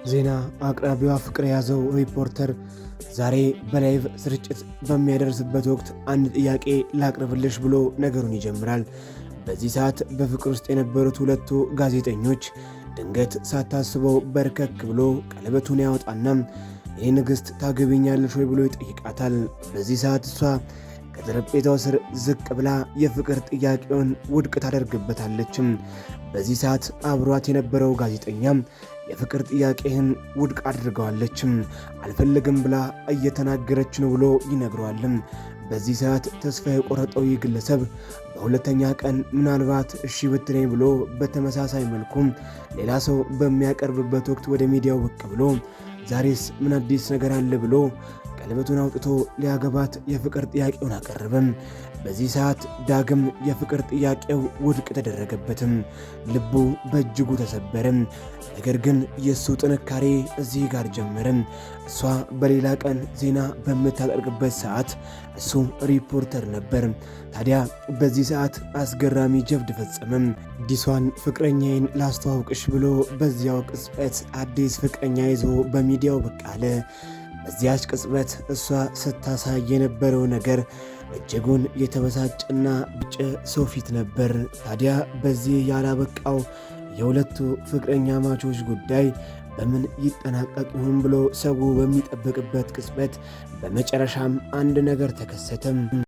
ዜና አቅራቢዋ ፍቅር የያዘው ሪፖርተር ዛሬ በላይቭ ስርጭት በሚያደርስበት ወቅት አንድ ጥያቄ ላቅርብልሽ ብሎ ነገሩን ይጀምራል። በዚህ ሰዓት በፍቅር ውስጥ የነበሩት ሁለቱ ጋዜጠኞች ድንገት ሳታስበው በርከክ ብሎ ቀለበቱን ያወጣና ይህ ንግሥት ታገቢኛለሽ ወይ ብሎ ይጠይቃታል። በዚህ ሰዓት እሷ ከጠረጴዛው ስር ዝቅ ብላ የፍቅር ጥያቄውን ውድቅ ታደርግበታለችም። በዚህ ሰዓት አብሯት የነበረው ጋዜጠኛ የፍቅር ጥያቄህን ውድቅ አድርገዋለችም፣ አልፈልግም ብላ እየተናገረች ነው ብሎ ይነግረዋልም። በዚህ ሰዓት ተስፋ የቆረጠው ይህ ግለሰብ በሁለተኛ ቀን ምናልባት እሺ ብትለኝ ብሎ በተመሳሳይ መልኩም ሌላ ሰው በሚያቀርብበት ወቅት ወደ ሚዲያው ብቅ ብሎ ዛሬስ ምን አዲስ ነገር አለ ብሎ ቀለበቱን አውጥቶ ሊያገባት የፍቅር ጥያቄውን አቀረበም። በዚህ ሰዓት ዳግም የፍቅር ጥያቄው ውድቅ ተደረገበትም። ልቡ በእጅጉ ተሰበረም። ነገር ግን የእሱ ጥንካሬ እዚህ ጋር ጀመረም። እሷ በሌላ ቀን ዜና በምታጠርቅበት ሰዓት እሱ ሪፖርተር ነበር። ታዲያ በዚህ ሰዓት አስገራሚ ጀብድ ፈጸመም። አዲሷን ፍቅረኛዬን ላስተዋውቅሽ ብሎ በዚያው ቅጽበት አዲስ ፍቅረኛ ይዞ በሚዲያው ብቅ አለ። በዚያች ቅጽበት እሷ ስታሳይ የነበረው ነገር እጅጉን የተበሳጨና ብጭ ሰው ፊት ነበር። ታዲያ በዚህ ያላበቃው የሁለቱ ፍቅረኛ ማቾች ጉዳይ በምን ይጠናቀቅ ይሆን ብሎ ሰው በሚጠብቅበት ቅጽበት በመጨረሻም አንድ ነገር ተከሰተም።